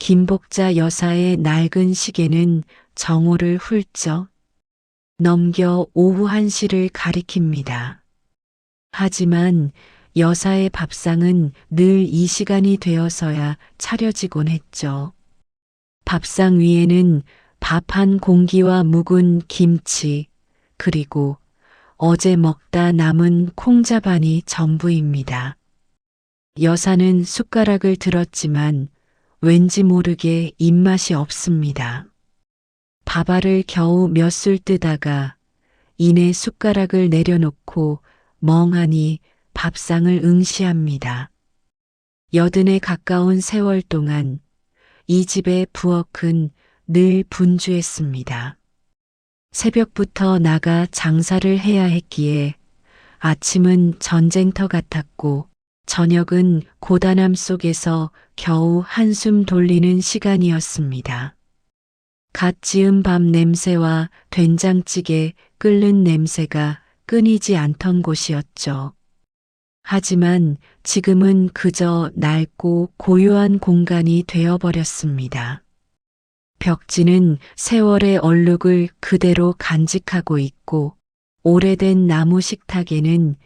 김복자 여사의 낡은 시계는 정오를 훌쩍 넘겨 오후 1시를 가리킵니다. 하지만 여사의 밥상은 늘 이 시간이 되어서야 차려지곤 했죠. 밥상 위에는 밥 한 공기와 묵은 김치, 그리고 어제 먹다 남은 콩자반이 전부입니다. 여사는 숟가락을 들었지만 왠지 모르게 입맛이 없습니다. 밥알을 겨우 몇 술 뜨다가 이내 숟가락을 내려놓고 멍하니 밥상을 응시합니다. 80에 가까운 세월 동안 이 집의 부엌은 늘 분주했습니다. 새벽부터 나가 장사를 해야 했기에 아침은 전쟁터 같았고 저녁은 고단함 속에서 겨우 한숨 돌리는 시간이었습니다. 갓 지은 밥 냄새와 된장찌개 끓는 냄새가 끊이지 않던 곳이었죠. 하지만 지금은 그저 낡고 고요한 공간이 되어버렸습니다. 벽지는 세월의 얼룩을 그대로 간직하고 있고 오래된 나무 식탁에는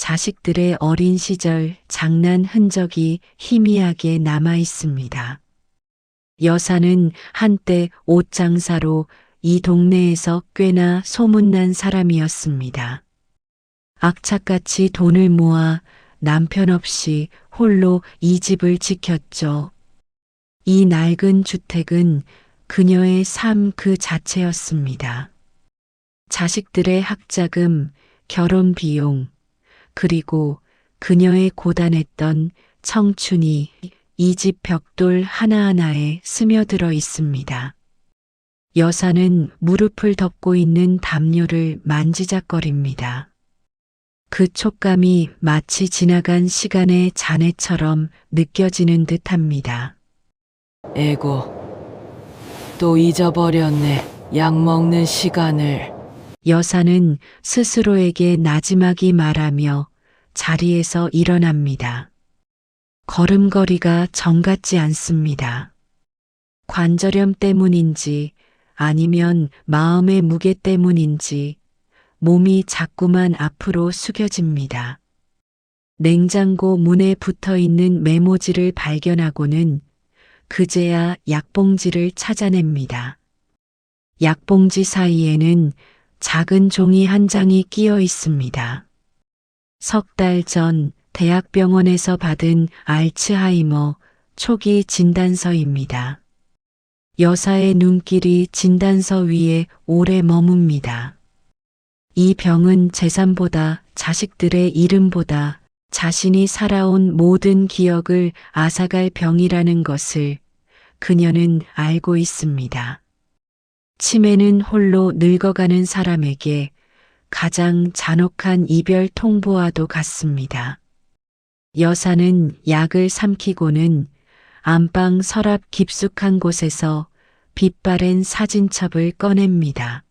자식들의 어린 시절 장난 흔적이 희미하게 남아 있습니다. 여사는 한때 옷장사로 이 동네에서 꽤나 소문난 사람이었습니다. 악착같이 돈을 모아 남편 없이 홀로 이 집을 지켰죠. 이 낡은 주택은 그녀의 삶 그 자체였습니다. 자식들의 학자금, 결혼 비용, 그리고 그녀의 고단했던 청춘이 이 집 벽돌 하나하나에 스며들어 있습니다. 여사는 무릎을 덮고 있는 담요를 만지작거립니다. 그 촉감이 마치 지나간 시간의 잔해처럼 느껴지는 듯합니다. 에고, 또 잊어버렸네. 약 먹는 시간을. 여사는 스스로에게 나지막이 말하며 자리에서 일어납니다. 걸음걸이가 정같지 않습니다. 관절염 때문인지 아니면 마음의 무게 때문인지 몸이 자꾸만 앞으로 숙여집니다. 냉장고 문에 붙어 있는 메모지를 발견하고는 그제야 약봉지를 찾아냅니다. 약봉지 사이에는 작은 종이 한 장이 끼어 있습니다. 석 달 전 대학병원에서 받은 알츠하이머 초기 진단서입니다. 여사의 눈길이 진단서 위에 오래 머뭅니다. 이 병은 재산보다 자식들의 이름보다 자신이 살아온 모든 기억을 앗아갈 병이라는 것을 그녀는 알고 있습니다. 치매는 홀로 늙어가는 사람에게 가장 잔혹한 이별 통보와도 같습니다. 여사는 약을 삼키고는 안방 서랍 깊숙한 곳에서 빛바랜 사진첩을 꺼냅니다.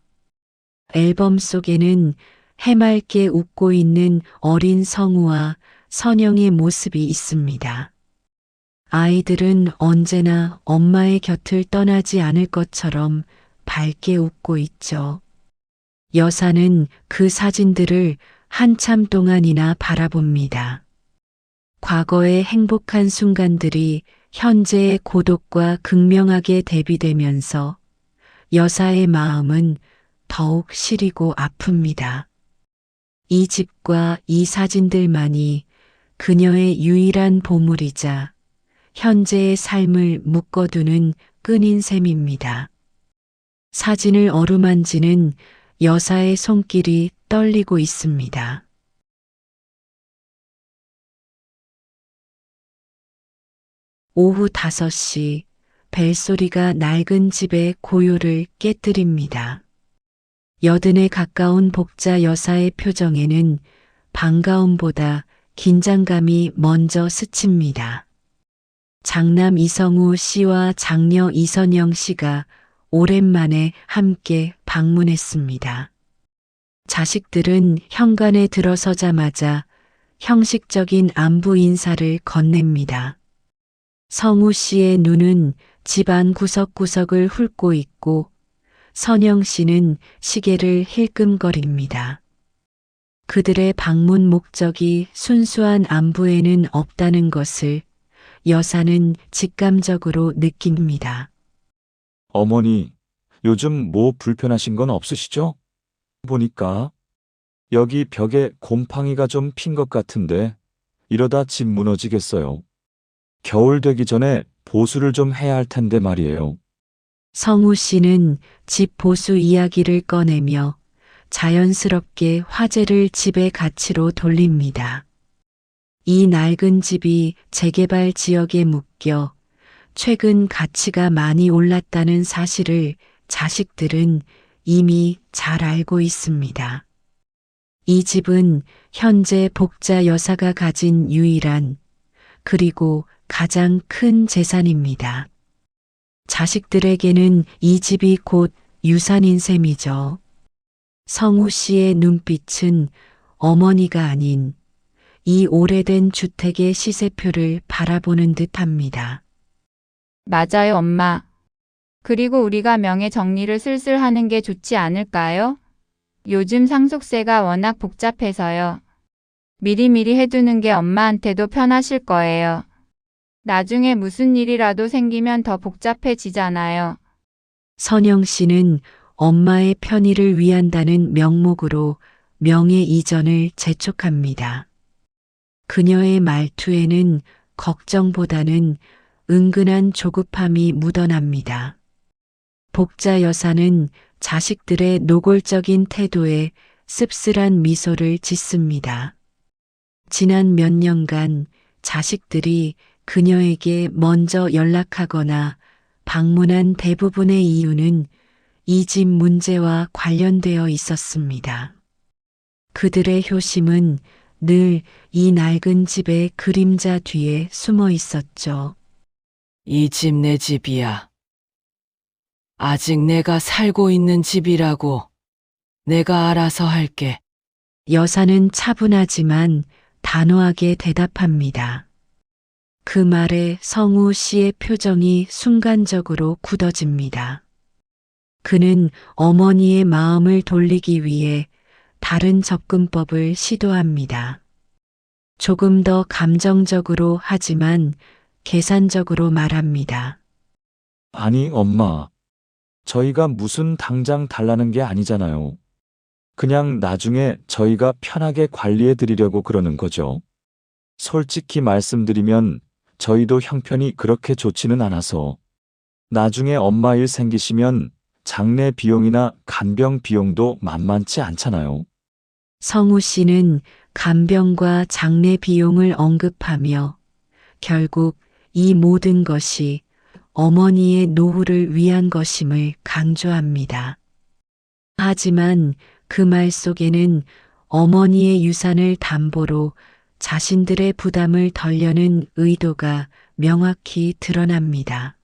앨범 속에는 해맑게 웃고 있는 어린 성우와 선영의 모습이 있습니다. 아이들은 언제나 엄마의 곁을 떠나지 않을 것처럼 밝게 웃고 있죠. 여사는 그 사진들을 한참 동안이나 바라봅니다. 과거의 행복한 순간들이 현재의 고독과 극명하게 대비되면서 여사의 마음은 더욱 시리고 아픕니다. 이 집과 이 사진들만이 그녀의 유일한 보물이자 현재의 삶을 묶어두는 끈인 셈입니다. 사진을 어루만지는 여사의 손길이 떨리고 있습니다. 오후 5시 벨소리가 낡은 집의 고요를 깨뜨립니다. 80에 가까운 복자 여사의 표정에는 반가움보다 긴장감이 먼저 스칩니다. 장남 이성우 씨와 장녀 이선영 씨가 오랜만에 함께 방문했습니다. 자식들은 현관에 들어서자마자 형식적인 안부 인사를 건넵니다. 성우 씨의 눈은 집안 구석구석을 훑고 있고 선영 씨는 시계를 힐끔거립니다. 그들의 방문 목적이 순수한 안부에는 없다는 것을 여사는 직감적으로 느낍니다. 어머니, 요즘 뭐 불편하신 건 없으시죠? 보니까 여기 벽에 곰팡이가 좀 핀 것 같은데 이러다 집 무너지겠어요. 겨울 되기 전에 보수를 좀 해야 할 텐데 말이에요. 성우 씨는 집 보수 이야기를 꺼내며 자연스럽게 화제를 집의 가치로 돌립니다. 이 낡은 집이 재개발 지역에 묶여 최근 가치가 많이 올랐다는 사실을 자식들은 이미 잘 알고 있습니다. 이 집은 현재 복자 여사가 가진 유일한 그리고 가장 큰 재산입니다. 자식들에게는 이 집이 곧 유산인 셈이죠. 성우 씨의 눈빛은 어머니가 아닌 이 오래된 주택의 시세표를 바라보는 듯합니다. 맞아요, 엄마. 그리고 우리가 명의 정리를 슬슬 하는 게 좋지 않을까요? 요즘 상속세가 워낙 복잡해서요. 미리미리 해두는 게 엄마한테도 편하실 거예요. 나중에 무슨 일이라도 생기면 더 복잡해지잖아요. 선영 씨는 엄마의 편의를 위한다는 명목으로 명예 이전을 재촉합니다. 그녀의 말투에는 걱정보다는 은근한 조급함이 묻어납니다. 복자 여사는 자식들의 노골적인 태도에 씁쓸한 미소를 짓습니다. 지난 몇 년간 자식들이 그녀에게 먼저 연락하거나 방문한 대부분의 이유는 이 집 문제와 관련되어 있었습니다. 그들의 효심은 늘 이 낡은 집의 그림자 뒤에 숨어 있었죠. 이 집 내 집이야. 아직 내가 살고 있는 집이라고. 내가 알아서 할게. 여사는 차분하지만 단호하게 대답합니다. 그 말에 성우 씨의 표정이 순간적으로 굳어집니다. 그는 어머니의 마음을 돌리기 위해 다른 접근법을 시도합니다. 조금 더 감정적으로 하지만 계산적으로 말합니다. 아니, 엄마. 저희가 무슨 당장 달라는 게 아니잖아요. 그냥 나중에 저희가 편하게 관리해 드리려고 그러는 거죠. 솔직히 말씀드리면 저희도 형편이 그렇게 좋지는 않아서 나중에 엄마 일 생기시면 장례 비용이나 간병 비용도 만만치 않잖아요. 성우 씨는 간병과 장례 비용을 언급하며 결국 이 모든 것이 어머니의 노후를 위한 것임을 강조합니다. 하지만 그 말 속에는 어머니의 유산을 담보로 자신들의 부담을 덜려는 의도가 명확히 드러납니다.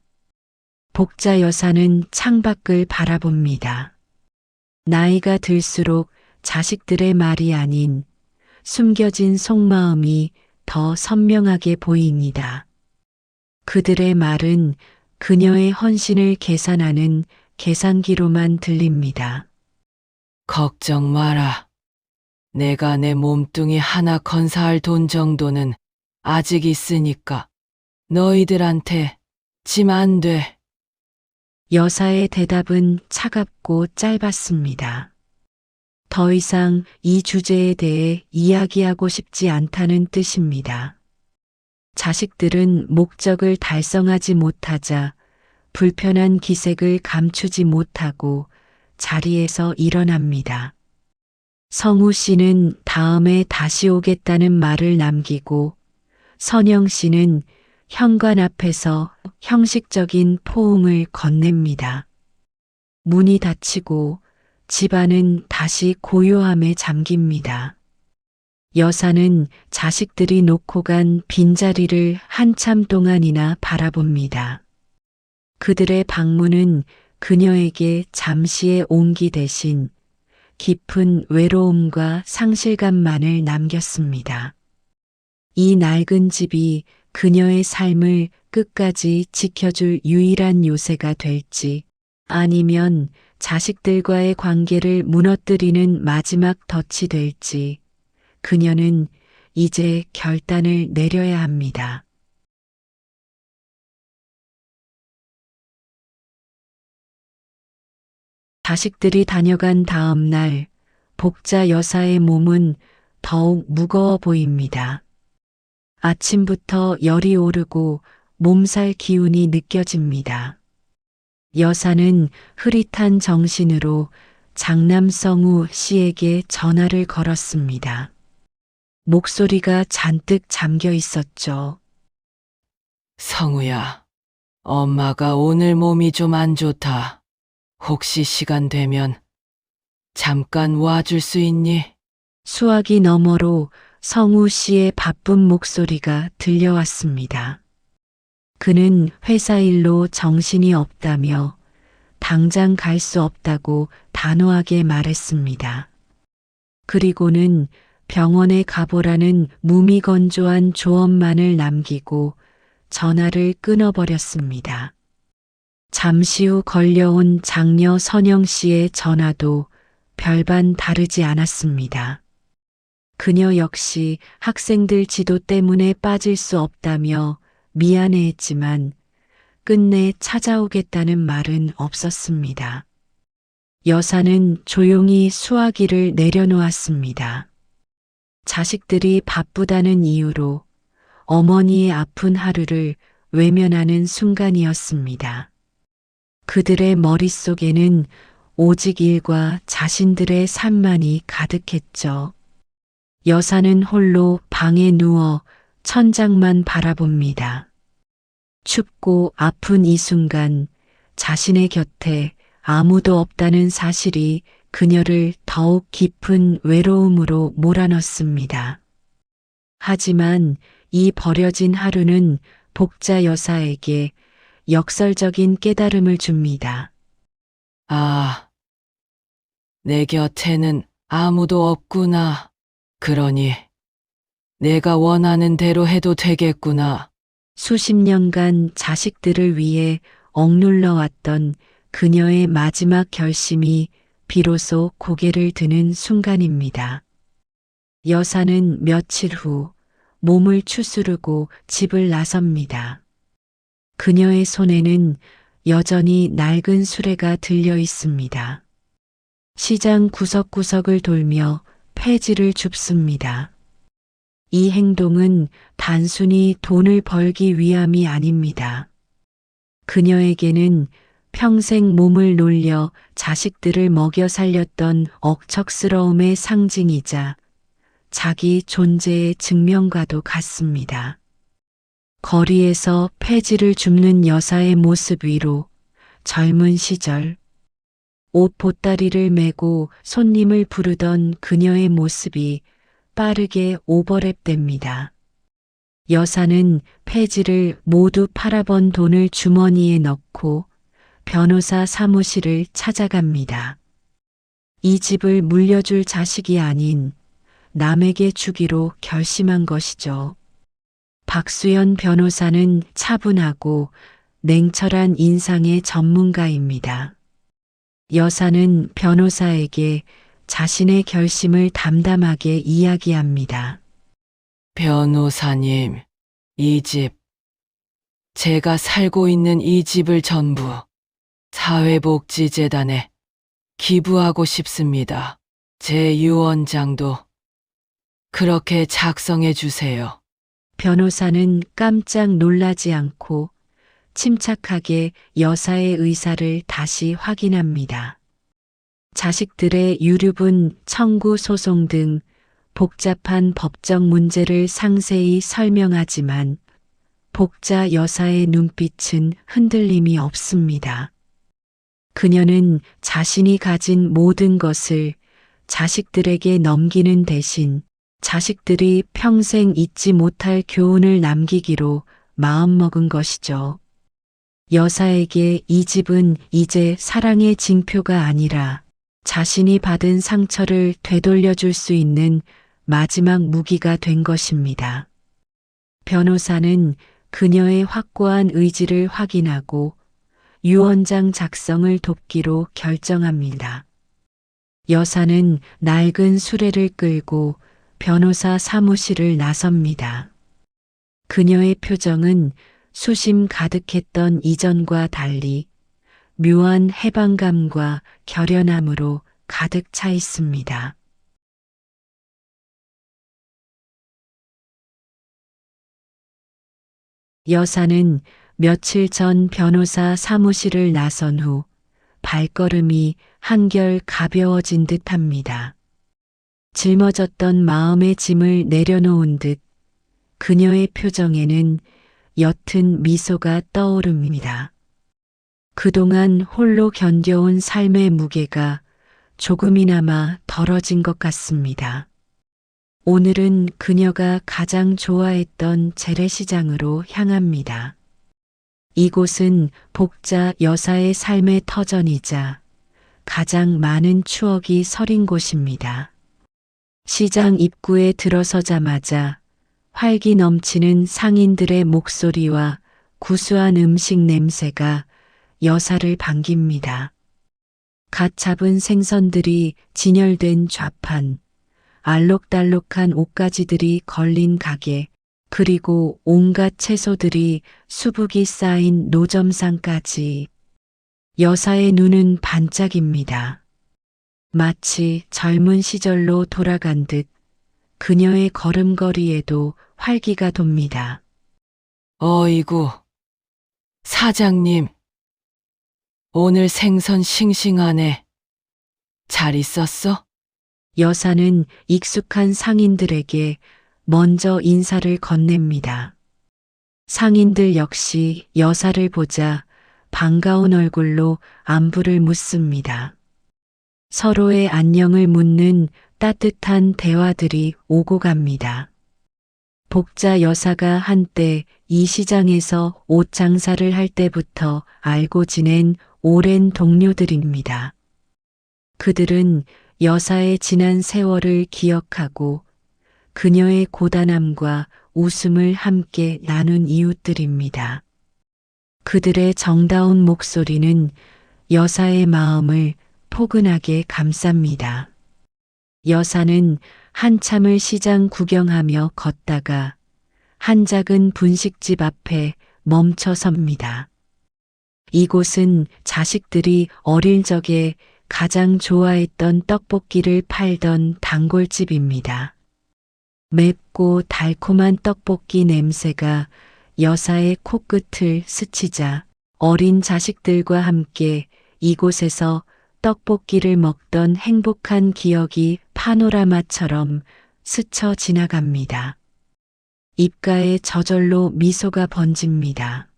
복자 여사는 창밖을 바라봅니다. 나이가 들수록 자식들의 말이 아닌 숨겨진 속마음이 더 선명하게 보입니다. 그들의 말은 그녀의 헌신을 계산하는 계산기로만 들립니다. 걱정 마라. 내가 내 몸뚱이 하나 건사할 돈 정도는 아직 있으니까 너희들한테 짐 안 돼. 여사의 대답은 차갑고 짧았습니다. 더 이상 이 주제에 대해 이야기하고 싶지 않다는 뜻입니다. 자식들은 목적을 달성하지 못하자 불편한 기색을 감추지 못하고 자리에서 일어납니다. 성우 씨는 다음에 다시 오겠다는 말을 남기고 선영 씨는 현관 앞에서 형식적인 포옹을 건넵니다. 문이 닫히고 집안은 다시 고요함에 잠깁니다. 여사는 자식들이 놓고 간 빈자리를 한참 동안이나 바라봅니다. 그들의 방문은 그녀에게 잠시의 온기 대신 깊은 외로움과 상실감만을 남겼습니다. 이 낡은 집이 그녀의 삶을 끝까지 지켜줄 유일한 요새가 될지, 아니면 자식들과의 관계를 무너뜨리는 마지막 덫이 될지, 그녀는 이제 결단을 내려야 합니다. 자식들이 다녀간 다음 날, 복자 여사의 몸은 더욱 무거워 보입니다. 아침부터 열이 오르고 몸살 기운이 느껴집니다. 여사는 흐릿한 정신으로 장남성우 씨에게 전화를 걸었습니다. 목소리가 잔뜩 잠겨 있었죠. 성우야, 엄마가 오늘 몸이 좀 안 좋다. 혹시 시간 되면 잠깐 와줄 수 있니? 수화기 너머로 성우 씨의 바쁜 목소리가 들려왔습니다. 그는 회사 일로 정신이 없다며 당장 갈 수 없다고 단호하게 말했습니다. 그리고는 병원에 가보라는 무미건조한 조언만을 남기고 전화를 끊어버렸습니다. 잠시 후 걸려온 장녀 선영 씨의 전화도 별반 다르지 않았습니다. 그녀 역시 학생들 지도 때문에 빠질 수 없다며 미안해했지만 끝내 찾아오겠다는 말은 없었습니다. 여사는 조용히 수화기를 내려놓았습니다. 자식들이 바쁘다는 이유로 어머니의 아픈 하루를 외면하는 순간이었습니다. 그들의 머릿속에는 오직 일과 자신들의 삶만이 가득했죠. 여사는 홀로 방에 누워 천장만 바라봅니다. 춥고 아픈 이 순간 자신의 곁에 아무도 없다는 사실이 그녀를 더욱 깊은 외로움으로 몰아넣습니다. 하지만 이 버려진 하루는 복자 여사에게 역설적인 깨달음을 줍니다. 아, 내 곁에는 아무도 없구나. 그러니 내가 원하는 대로 해도 되겠구나. 수십 년간 자식들을 위해 억눌러 왔던 그녀의 마지막 결심이 비로소 고개를 드는 순간입니다. 여사는 며칠 후 몸을 추스르고 집을 나섭니다. 그녀의 손에는 여전히 낡은 수레가 들려 있습니다. 시장 구석구석을 돌며 폐지를 줍습니다. 이 행동은 단순히 돈을 벌기 위함이 아닙니다. 그녀에게는 평생 몸을 놀려 자식들을 먹여 살렸던 억척스러움의 상징이자 자기 존재의 증명과도 같습니다. 거리에서 폐지를 줍는 여사의 모습 위로 젊은 시절 옷 보따리를 메고 손님을 부르던 그녀의 모습이 빠르게 오버랩됩니다. 여사는 폐지를 모두 팔아번 돈을 주머니에 넣고 변호사 사무실을 찾아갑니다. 이 집을 물려줄 자식이 아닌 남에게 주기로 결심한 것이죠. 박수연 변호사는 차분하고 냉철한 인상의 전문가입니다. 여사는 변호사에게 자신의 결심을 담담하게 이야기합니다. 변호사님, 이 집, 제가 살고 있는 이 집을 전부 사회복지재단에 기부하고 싶습니다. 제 유언장도 그렇게 작성해 주세요. 변호사는 깜짝 놀라지 않고 침착하게 여사의 의사를 다시 확인합니다. 자식들의 유류분 청구 소송 등 복잡한 법적 문제를 상세히 설명하지만 복자 여사의 눈빛은 흔들림이 없습니다. 그녀는 자신이 가진 모든 것을 자식들에게 넘기는 대신 자식들이 평생 잊지 못할 교훈을 남기기로 마음먹은 것이죠. 여사에게 이 집은 이제 사랑의 징표가 아니라 자신이 받은 상처를 되돌려줄 수 있는 마지막 무기가 된 것입니다. 변호사는 그녀의 확고한 의지를 확인하고 유언장 작성을 돕기로 결정합니다. 여사는 낡은 수레를 끌고 변호사 사무실을 나섭니다. 그녀의 표정은 수심 가득했던 이전과 달리 묘한 해방감과 결연함으로 가득 차 있습니다. 여사는 며칠 전 변호사 사무실을 나선 후 발걸음이 한결 가벼워진 듯합니다. 짊어졌던 마음의 짐을 내려놓은 듯 그녀의 표정에는 옅은 미소가 떠오릅니다. 그동안 홀로 견뎌온 삶의 무게가 조금이나마 덜어진 것 같습니다. 오늘은 그녀가 가장 좋아했던 재래시장으로 향합니다. 이곳은 복자 여사의 삶의 터전이자 가장 많은 추억이 서린 곳입니다. 시장 입구에 들어서자마자 활기 넘치는 상인들의 목소리와 구수한 음식 냄새가 여사를 반깁니다. 갓 잡은 생선들이 진열된 좌판, 알록달록한 옷가지들이 걸린 가게, 그리고 온갖 채소들이 수북이 쌓인 노점상까지 여사의 눈은 반짝입니다. 마치 젊은 시절로 돌아간 듯 그녀의 걸음걸이에도 활기가 돕니다. 어이구, 사장님. 오늘 생선 싱싱하네. 잘 있었어? 여사는 익숙한 상인들에게 먼저 인사를 건넵니다. 상인들 역시 여사를 보자 반가운 얼굴로 안부를 묻습니다. 서로의 안녕을 묻는 따뜻한 대화들이 오고 갑니다. 복자 여사가 한때 이 시장에서 옷 장사를 할 때부터 알고 지낸 오랜 동료들입니다. 그들은 여사의 지난 세월을 기억하고 그녀의 고단함과 웃음을 함께 나눈 이웃들입니다. 그들의 정다운 목소리는 여사의 마음을 포근하게 감쌉니다. 여사는 한참을 시장 구경하며 걷다가 한 작은 분식집 앞에 멈춰 섭니다. 이곳은 자식들이 어릴 적에 가장 좋아했던 떡볶이를 팔던 단골집입니다. 맵고 달콤한 떡볶이 냄새가 여사의 코끝을 스치자 어린 자식들과 함께 이곳에서 떡볶이를 먹던 행복한 기억이 파노라마처럼 스쳐 지나갑니다. 입가에 저절로 미소가 번집니다.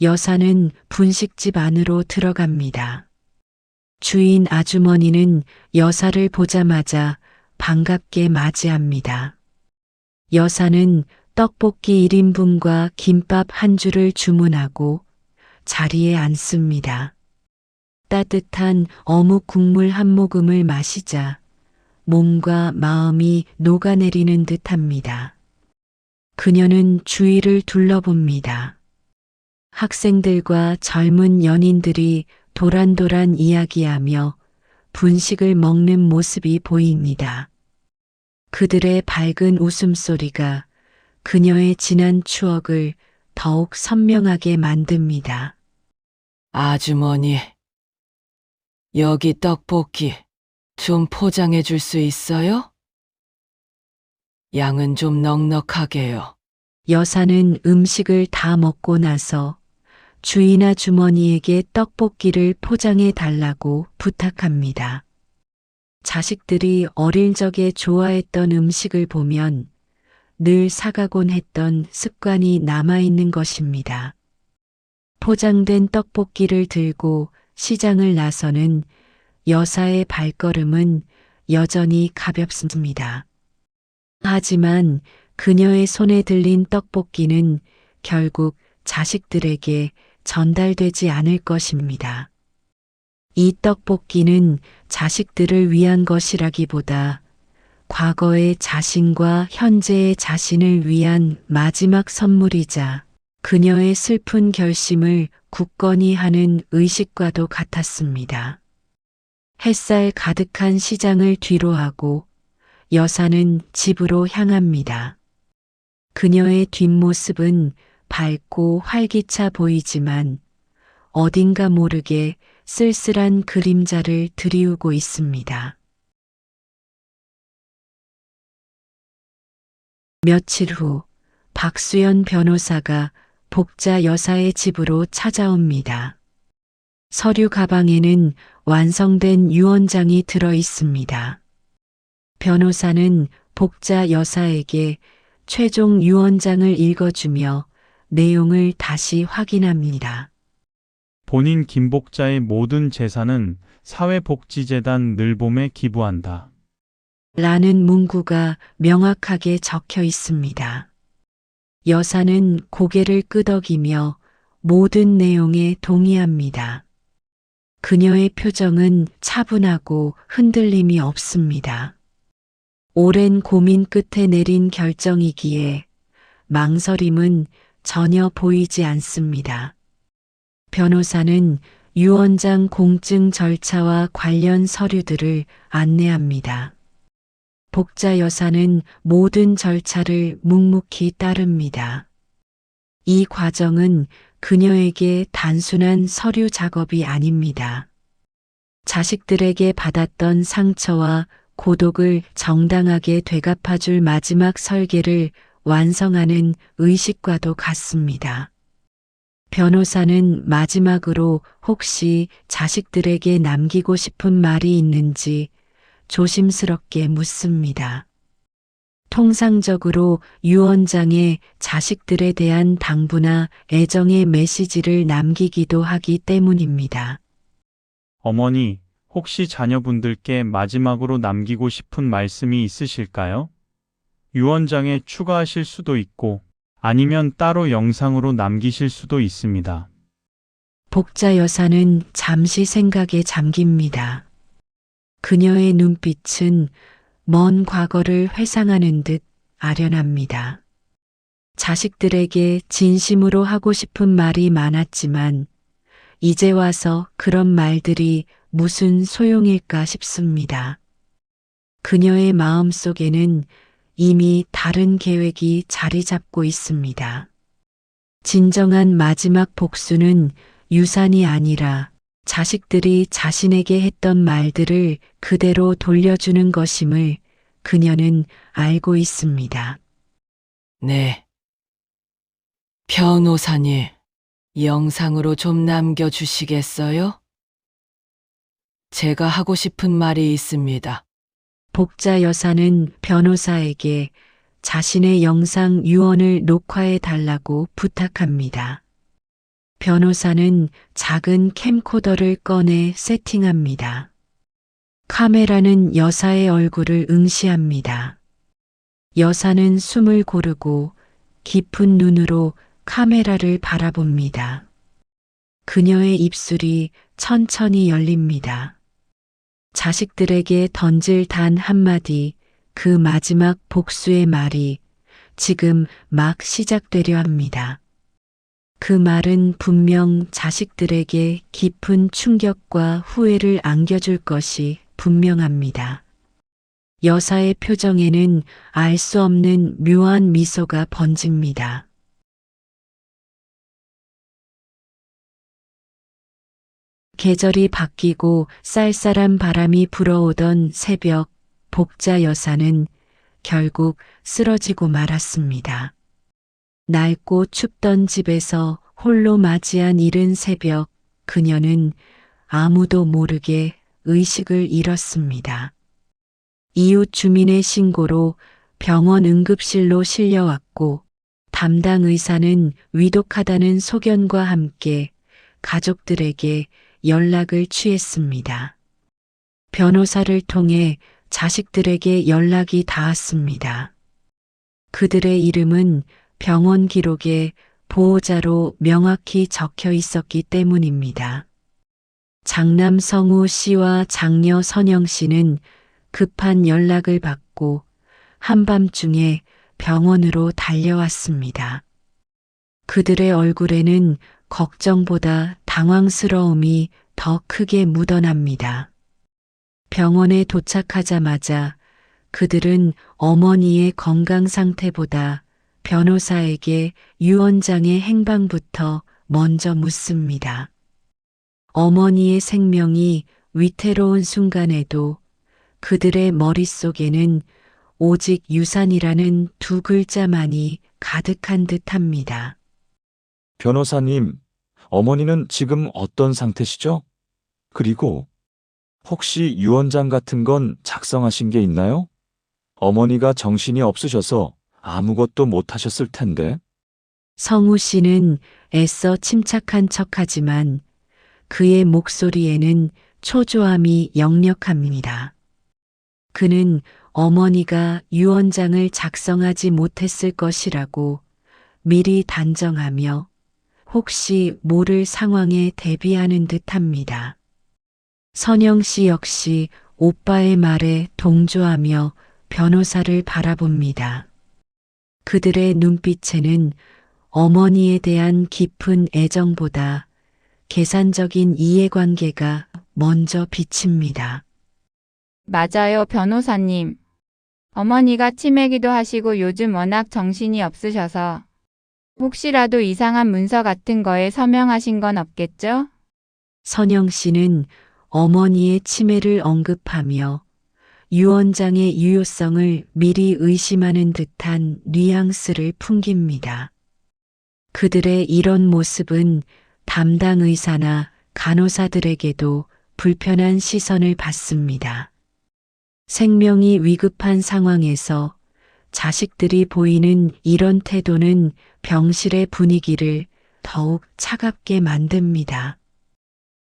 여사는 분식집 안으로 들어갑니다. 주인 아주머니는 여사를 보자마자 반갑게 맞이합니다. 여사는 떡볶이 1인분과 김밥 한 줄을 주문하고 자리에 앉습니다. 따뜻한 어묵 국물 한 모금을 마시자 몸과 마음이 녹아내리는 듯합니다. 그녀는 주위를 둘러봅니다. 학생들과 젊은 연인들이 도란도란 이야기하며 분식을 먹는 모습이 보입니다. 그들의 밝은 웃음소리가 그녀의 지난 추억을 더욱 선명하게 만듭니다. 아주머니, 여기 떡볶이 좀 포장해 줄 수 있어요? 양은 좀 넉넉하게요. 여사는 음식을 다 먹고 나서 주인 아주머니에게 떡볶이를 포장해 달라고 부탁합니다. 자식들이 어릴 적에 좋아했던 음식을 보면 늘 사가곤 했던 습관이 남아있는 것입니다. 포장된 떡볶이를 들고 시장을 나서는 여사의 발걸음은 여전히 가볍습니다. 하지만 그녀의 손에 들린 떡볶이는 결국 자식들에게 전달되지 않을 것입니다. 이 떡볶이는 자식들을 위한 것이라기보다 과거의 자신과 현재의 자신을 위한 마지막 선물이자 그녀의 슬픈 결심을 굳건히 하는 의식과도 같았습니다. 햇살 가득한 시장을 뒤로하고 여사는 집으로 향합니다. 그녀의 뒷모습은 밝고 활기차 보이지만 어딘가 모르게 쓸쓸한 그림자를 드리우고 있습니다. 며칠 후 박수연 변호사가 복자 여사의 집으로 찾아옵니다. 서류 가방에는 완성된 유언장이 들어 있습니다. 변호사는 복자 여사에게 최종 유언장을 읽어주며 내용을 다시 확인합니다. 본인 김복자의 모든 재산은 사회복지재단 늘봄에 기부한다. 라는 문구가 명확하게 적혀 있습니다. 여사는 고개를 끄덕이며 모든 내용에 동의합니다. 그녀의 표정은 차분하고 흔들림이 없습니다. 오랜 고민 끝에 내린 결정이기에 망설임은 전혀 보이지 않습니다. 변호사는 유언장 공증 절차와 관련 서류들을 안내합니다. 복자 여사는 모든 절차를 묵묵히 따릅니다. 이 과정은 그녀에게 단순한 서류 작업이 아닙니다. 자식들에게 받았던 상처와 고독을 정당하게 되갚아줄 마지막 설계를 완성하는 의식과도 같습니다. 변호사는 마지막으로 혹시 자식들에게 남기고 싶은 말이 있는지 조심스럽게 묻습니다. 통상적으로 유언장에 자식들에 대한 당부나 애정의 메시지를 남기기도 하기 때문입니다. 어머니, 혹시 자녀분들께 마지막으로 남기고 싶은 말씀이 있으실까요? 유언장에 추가하실 수도 있고 아니면 따로 영상으로 남기실 수도 있습니다. 복자 여사는 잠시 생각에 잠깁니다. 그녀의 눈빛은 먼 과거를 회상하는 듯 아련합니다. 자식들에게 진심으로 하고 싶은 말이 많았지만 이제 와서 그런 말들이 무슨 소용일까 싶습니다. 그녀의 마음속에는 이미 다른 계획이 자리 잡고 있습니다. 진정한 마지막 복수는 유산이 아니라 자식들이 자신에게 했던 말들을 그대로 돌려주는 것임을 그녀는 알고 있습니다. 네. 변호사님, 영상으로 좀 남겨주시겠어요? 제가 하고 싶은 말이 있습니다. 복자 여사는 변호사에게 자신의 영상 유언을 녹화해 달라고 부탁합니다. 변호사는 작은 캠코더를 꺼내 세팅합니다. 카메라는 여사의 얼굴을 응시합니다. 여사는 숨을 고르고 깊은 눈으로 카메라를 바라봅니다. 그녀의 입술이 천천히 열립니다. 자식들에게 던질 단 한마디, 그 마지막 복수의 말이 지금 막 시작되려 합니다. 그 말은 분명 자식들에게 깊은 충격과 후회를 안겨줄 것이 분명합니다. 여사의 표정에는 알 수 없는 묘한 미소가 번집니다. 계절이 바뀌고 쌀쌀한 바람이 불어오던 새벽, 복자 여사는 결국 쓰러지고 말았습니다. 낡고 춥던 집에서 홀로 맞이한 이른 새벽, 그녀는 아무도 모르게 의식을 잃었습니다. 이웃 주민의 신고로 병원 응급실로 실려왔고 담당 의사는 위독하다는 소견과 함께 가족들에게 연락을 취했습니다. 변호사를 통해 자식들에게 연락이 닿았습니다. 그들의 이름은 병원 기록에 보호자로 명확히 적혀 있었기 때문입니다. 장남 성우 씨와 장녀 선영 씨는 급한 연락을 받고 하고 한밤중에 병원으로 달려왔습니다. 그들의 얼굴에는 걱정보다 당황스러움이 더 크게 묻어납니다. 병원에 도착하자마자 그들은 어머니의 건강 상태보다 변호사에게 유언장의 행방부터 먼저 묻습니다. 어머니의 생명이 위태로운 순간에도 그들의 머릿속에는 오직 유산이라는 두 글자만이 가득한 듯합니다. 변호사님, 어머니는 지금 어떤 상태시죠? 그리고 혹시 유언장 같은 건 작성하신 게 있나요? 어머니가 정신이 없으셔서 아무것도 못 하셨을 텐데. 성우 씨는 애써 침착한 척하지만 그의 목소리에는 초조함이 역력합니다. 그는 어머니가 유언장을 작성하지 못했을 것이라고 미리 단정하며 혹시 모를 상황에 대비하는 듯합니다. 선영 씨 역시 오빠의 말에 동조하며 변호사를 바라봅니다. 그들의 눈빛에는 어머니에 대한 깊은 애정보다 계산적인 이해관계가 먼저 비칩니다. 맞아요, 변호사님. 어머니가 치매기도 하시고 요즘 워낙 정신이 없으셔서 혹시라도 이상한 문서 같은 거에 서명하신 건 없겠죠? 선영 씨는 어머니의 치매를 언급하며 유언장의 유효성을 미리 의심하는 듯한 뉘앙스를 풍깁니다. 그들의 이런 모습은 담당 의사나 간호사들에게도 불편한 시선을 받습니다. 생명이 위급한 상황에서 자식들이 보이는 이런 태도는 병실의 분위기를 더욱 차갑게 만듭니다.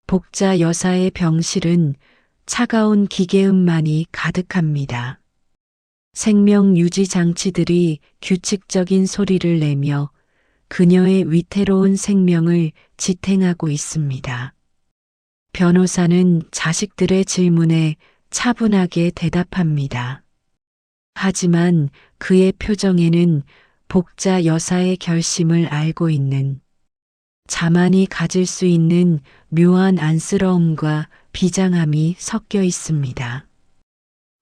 복자 여사의 병실은 차가운 기계음만이 가득합니다. 생명 유지 장치들이 규칙적인 소리를 내며 그녀의 위태로운 생명을 지탱하고 있습니다. 변호사는 자식들의 질문에 차분하게 대답합니다. 하지만 그의 표정에는 복자 여사의 결심을 알고 있는 자만이 가질 수 있는 묘한 안쓰러움과 비장함이 섞여 있습니다.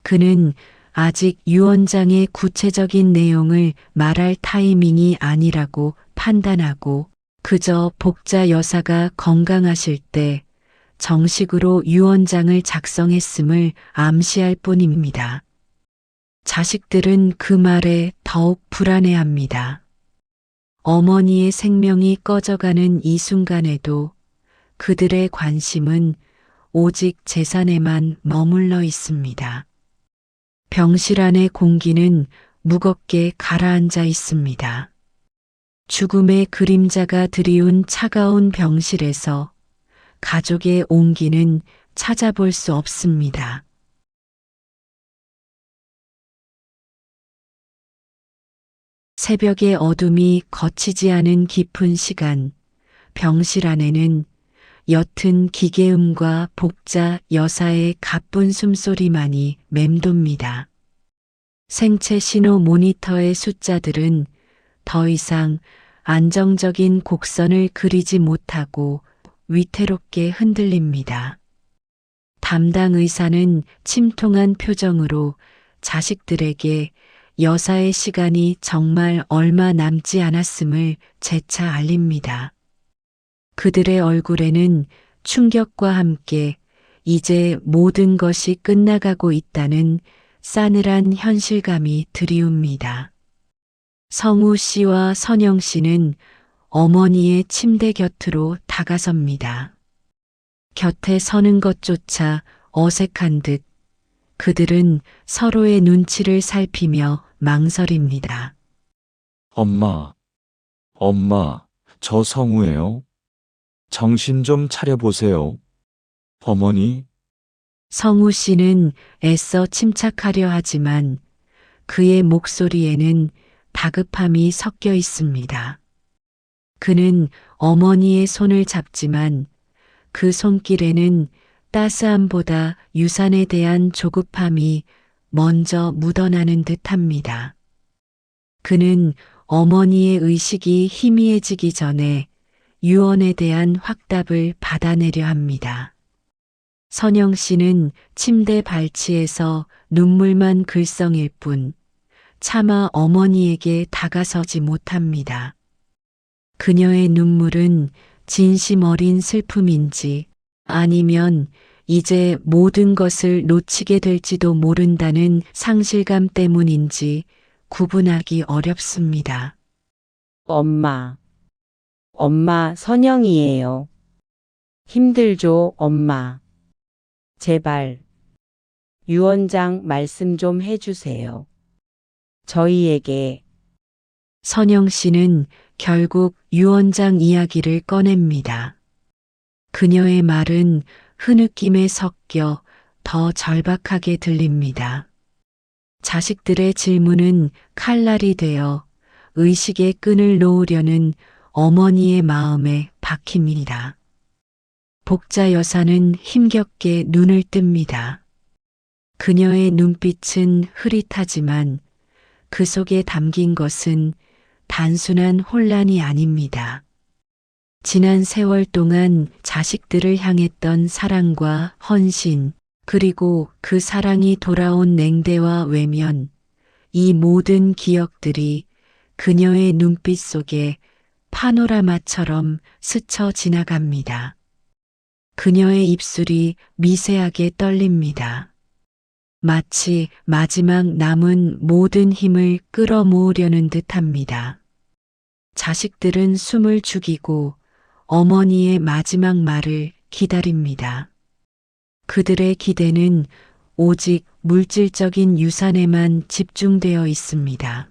그는 아직 유언장의 구체적인 내용을 말할 타이밍이 아니라고 판단하고 그저 복자 여사가 건강하실 때 정식으로 유언장을 작성했음을 암시할 뿐입니다. 자식들은 그 말에 더욱 불안해합니다. 어머니의 생명이 꺼져가는 이 순간에도 그들의 관심은 오직 재산에만 머물러 있습니다. 병실 안의 공기는 무겁게 가라앉아 있습니다. 죽음의 그림자가 드리운 차가운 병실에서 가족의 온기는 찾아볼 수 없습니다. 새벽의 어둠이 거치지 않은 깊은 시간, 병실 안에는 옅은 기계음과 복자 여사의 가쁜 숨소리만이 맴돕니다. 생체 신호 모니터의 숫자들은 더 이상 안정적인 곡선을 그리지 못하고 위태롭게 흔들립니다. 담당 의사는 침통한 표정으로 자식들에게 여사의 시간이 정말 얼마 남지 않았음을 재차 알립니다. 그들의 얼굴에는 충격과 함께 이제 모든 것이 끝나가고 있다는 싸늘한 현실감이 드리웁니다. 성우 씨와 선영 씨는 어머니의 침대 곁으로 다가섭니다. 곁에 서는 것조차 어색한 듯 그들은 서로의 눈치를 살피며 망설입니다. 엄마, 저 성우예요. 정신 좀 차려보세요. 어머니, 성우 씨는 애써 침착하려 하지만 그의 목소리에는 다급함이 섞여 있습니다. 그는 어머니의 손을 잡지만 그 손길에는 따스함보다 유산에 대한 조급함이 먼저 묻어나는 듯합니다. 그는 어머니의 의식이 희미해지기 전에 유언에 대한 확답을 받아내려 합니다. 선영 씨는 침대 발치에서 눈물만 글썽일 뿐 차마 어머니에게 다가서지 못합니다. 그녀의 눈물은 진심 어린 슬픔인지 아니면 이제 모든 것을 놓치게 될지도 모른다는 상실감 때문인지 구분하기 어렵습니다. 엄마. 엄마, 선영이에요. 힘들죠, 엄마. 제발. 유원장 말씀 좀 해주세요. 저희에게. 선영 씨는 결국 유원장 이야기를 꺼냅니다. 그녀의 말은 흐느낌에 섞여 더 절박하게 들립니다. 자식들의 질문은 칼날이 되어 의식의 끈을 놓으려는 어머니의 마음에 박힙니다. 복자 여사는 힘겹게 눈을 뜹니다. 그녀의 눈빛은 흐릿하지만 그 속에 담긴 것은 단순한 혼란이 아닙니다. 지난 세월 동안 자식들을 향했던 사랑과 헌신, 그리고 그 사랑이 돌아온 냉대와 외면, 이 모든 기억들이 그녀의 눈빛 속에 파노라마처럼 스쳐 지나갑니다. 그녀의 입술이 미세하게 떨립니다. 마치 마지막 남은 모든 힘을 끌어모으려는 듯합니다. 자식들은 숨을 죽이고 어머니의 마지막 말을 기다립니다. 그들의 기대는 오직 물질적인 유산에만 집중되어 있습니다.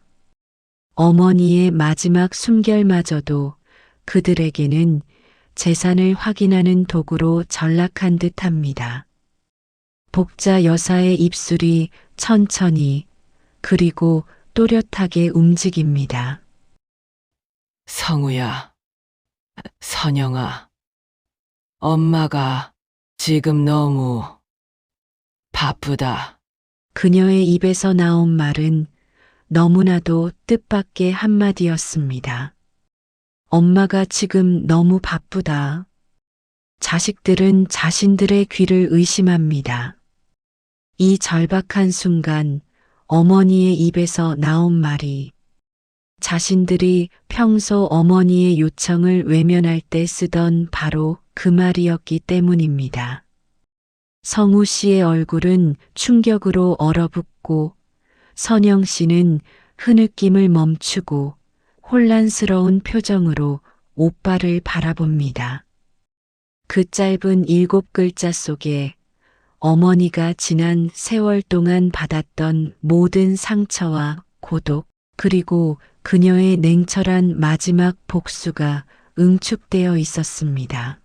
어머니의 마지막 숨결마저도 그들에게는 재산을 확인하는 도구로 전락한 듯합니다. 복자 여사의 입술이 천천히 그리고 또렷하게 움직입니다. 성우야, 선영아, 엄마가 지금 너무 바쁘다. 그녀의 입에서 나온 말은 너무나도 뜻밖의 한마디였습니다. 엄마가 지금 너무 바쁘다. 자식들은 자신들의 귀를 의심합니다. 이 절박한 순간 어머니의 입에서 나온 말이 자신들이 평소 어머니의 요청을 외면할 때 쓰던 바로 그 말이었기 때문입니다. 성우 씨의 얼굴은 충격으로 얼어붙고 선영 씨는 흐느낌을 멈추고 혼란스러운 표정으로 오빠를 바라봅니다. 그 짧은 7글자 속에 어머니가 지난 세월 동안 받았던 모든 상처와 고독, 그리고 그녀의 냉철한 마지막 복수가 응축되어 있었습니다.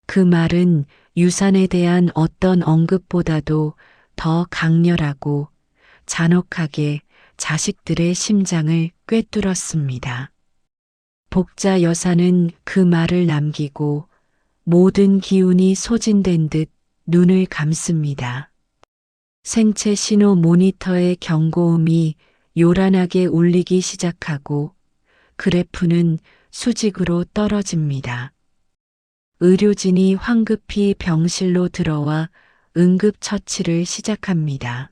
그 말은 유산에 대한 어떤 언급보다도 더 강렬하고 잔혹하게 자식들의 심장을 꿰뚫었습니다. 복자 여사는 그 말을 남기고 모든 기운이 소진된 듯 눈을 감습니다. 생체 신호 모니터의 경고음이 요란하게 울리기 시작하고 그래프는 수직으로 떨어집니다. 의료진이 황급히 병실로 들어와 응급처치를 시작합니다.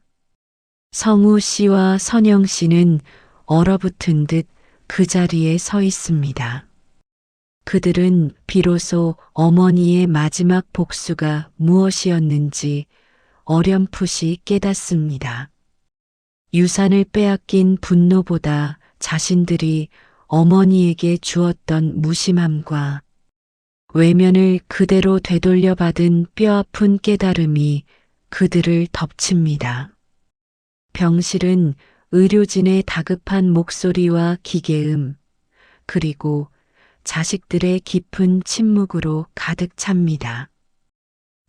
성우 씨와 선영 씨는 얼어붙은 듯 그 자리에 서 있습니다. 그들은 비로소 어머니의 마지막 복수가 무엇이었는지 어렴풋이 깨닫습니다. 유산을 빼앗긴 분노보다 자신들이 어머니에게 주었던 무심함과 외면을 그대로 되돌려받은 뼈아픈 깨달음이 그들을 덮칩니다. 병실은 의료진의 다급한 목소리와 기계음, 그리고 자식들의 깊은 침묵으로 가득 찹니다.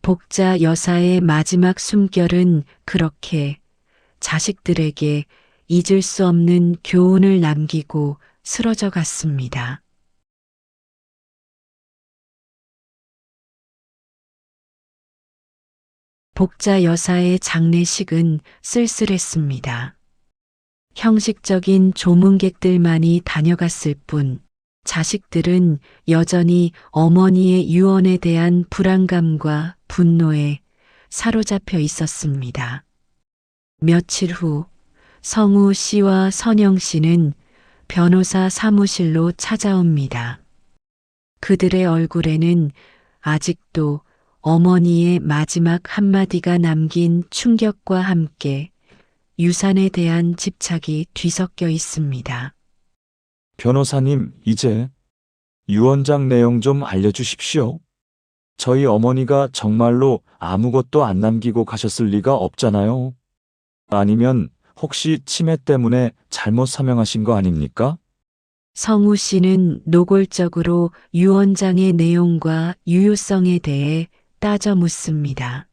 복자 여사의 마지막 숨결은 그렇게 자식들에게 잊을 수 없는 교훈을 남기고 쓰러져 갔습니다. 복자 여사의 장례식은 쓸쓸했습니다. 형식적인 조문객들만이 다녀갔을 뿐 자식들은 여전히 어머니의 유언에 대한 불안감과 분노에 사로잡혀 있었습니다. 며칠 후 성우 씨와 선영 씨는 변호사 사무실로 찾아옵니다. 그들의 얼굴에는 아직도 어머니의 마지막 한마디가 남긴 충격과 함께 유산에 대한 집착이 뒤섞여 있습니다. 변호사님, 이제 유언장 내용 좀 알려주십시오. 저희 어머니가 정말로 아무것도 안 남기고 가셨을 리가 없잖아요. 아니면 혹시 치매 때문에 잘못 사명하신 거 아닙니까? 성우 씨는 노골적으로 유언장의 내용과 유효성에 대해 따져 묻습니다.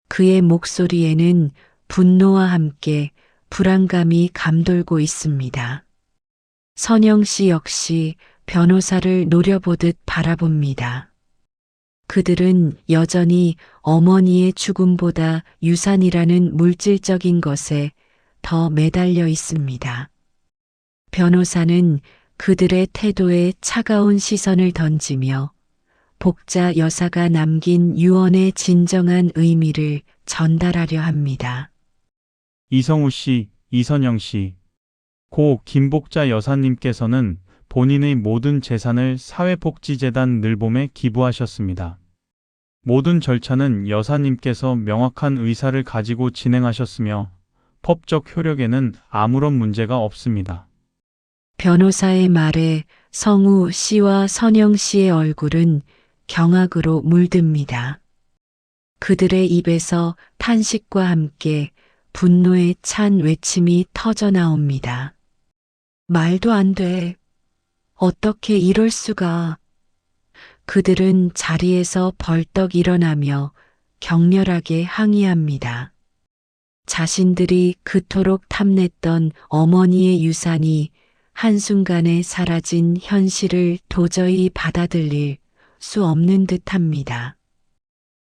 그의 목소리에는 분노와 함께 불안감이 감돌고 있습니다. 선영 씨 역시 변호사를 노려보듯 바라봅니다. 그들은 여전히 어머니의 죽음보다 유산이라는 물질적인 것에 더 매달려 있습니다. 변호사는 그들의 태도에 차가운 시선을 던지며 복자 여사가 남긴 유언의 진정한 의미를 전달하려 합니다. 이성우 씨, 이선영 씨, 고 김복자 여사님께서는 본인의 모든 재산을 사회복지재단 늘봄에 기부하셨습니다. 모든 절차는 여사님께서 명확한 의사를 가지고 진행하셨으며 법적 효력에는 아무런 문제가 없습니다. 변호사의 말에 성우 씨와 선영 씨의 얼굴은 경악으로 물듭니다. 그들의 입에서 탄식과 함께 분노에 찬 외침이 터져 나옵니다. 말도 안 돼. 어떻게 이럴 수가. 그들은 자리에서 벌떡 일어나며 격렬하게 항의합니다. 자신들이 그토록 탐냈던 어머니의 유산이 한순간에 사라진 현실을 도저히 받아들일 수 없는 듯합니다.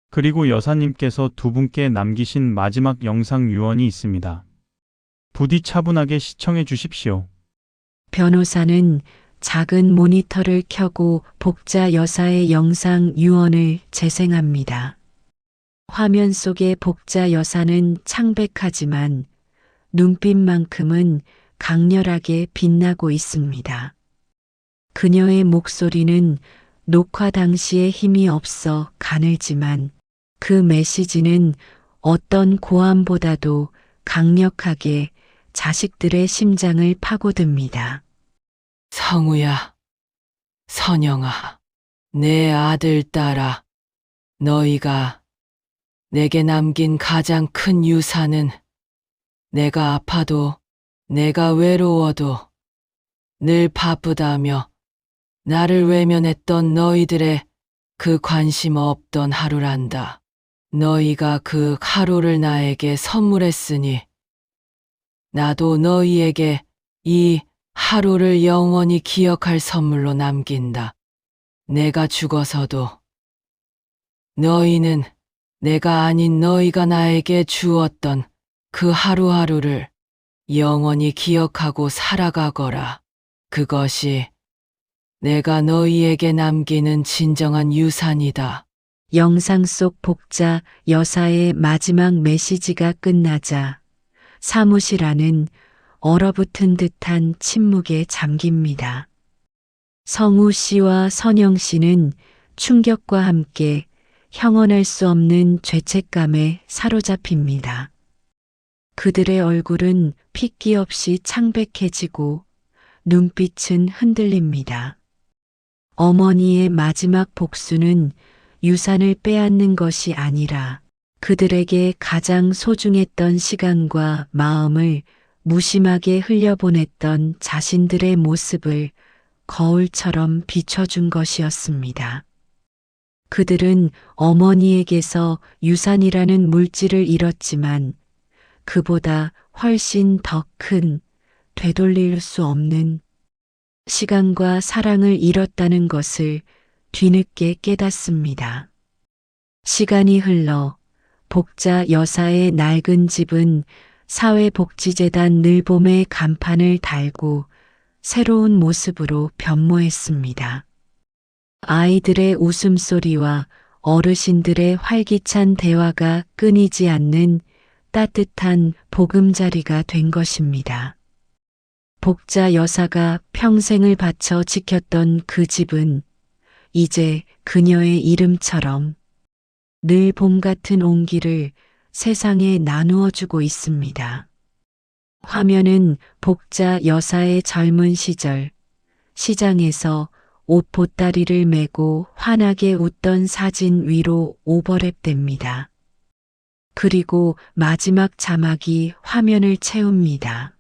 그리고 여사님께서 두 분께 남기신 마지막 영상 유언이 있습니다. 부디 차분하게 시청해 주십시오. 변호사는 작은 모니터를 켜고 복자 여사의 영상 유언을 재생합니다. 화면 속의 복자 여사는 창백하지만 눈빛만큼은 강렬하게 빛나고 있습니다. 그녀의 목소리는 녹화 당시에 힘이 없어 가늘지만 그 메시지는 어떤 고함보다도 강력하게 자식들의 심장을 파고듭니다. 성우야, 선영아, 내 아들, 딸아, 너희가 내게 남긴 가장 큰 유산은 내가 아파도 내가 외로워도 늘 바쁘다며 나를 외면했던 너희들의 그 관심 없던 하루란다. 너희가 그 하루를 나에게 선물했으니 나도 너희에게 이 하루를 영원히 기억할 선물로 남긴다. 내가 죽어서도 너희는 내가 아닌 너희가 나에게 주었던 그 하루하루를 영원히 기억하고 살아가거라. 그것이 내가 너희에게 남기는 진정한 유산이다. 영상 속 복자 여사의 마지막 메시지가 끝나자 사무실 안은 얼어붙은 듯한 침묵에 잠깁니다. 성우 씨와 선영 씨는 충격과 함께 형언할 수 없는 죄책감에 사로잡힙니다. 그들의 얼굴은 핏기 없이 창백해지고 눈빛은 흔들립니다. 어머니의 마지막 복수는 유산을 빼앗는 것이 아니라 그들에게 가장 소중했던 시간과 마음을 무심하게 흘려보냈던 자신들의 모습을 거울처럼 비춰준 것이었습니다. 그들은 어머니에게서 유산이라는 물질을 잃었지만 그보다 훨씬 더 큰 되돌릴 수 없는 시간과 사랑을 잃었다는 것을 뒤늦게 깨닫습니다. 시간이 흘러 복자 여사의 낡은 집은 사회복지재단 늘봄의 간판을 달고 새로운 모습으로 변모했습니다. 아이들의 웃음소리와 어르신들의 활기찬 대화가 끊이지 않는 따뜻한 보금자리가 된 것입니다. 복자 여사가 평생을 바쳐 지켰던 그 집은 이제 그녀의 이름처럼 늘 봄 같은 온기를 세상에 나누어 주고 있습니다. 화면은 복자 여사의 젊은 시절, 시장에서 옷 보따리를 메고 환하게 웃던 사진 위로 오버랩됩니다. 그리고 마지막 자막이 화면을 채웁니다.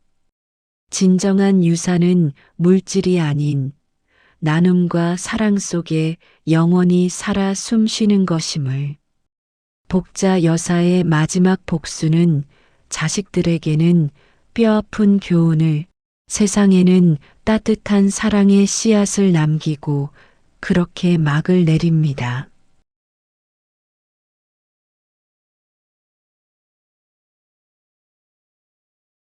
진정한 유산은 물질이 아닌 나눔과 사랑 속에 영원히 살아 숨쉬는 것임을. 복자 여사의 마지막 복수는 자식들에게는 뼈아픈 교훈을, 세상에는 따뜻한 사랑의 씨앗을 남기고 그렇게 막을 내립니다.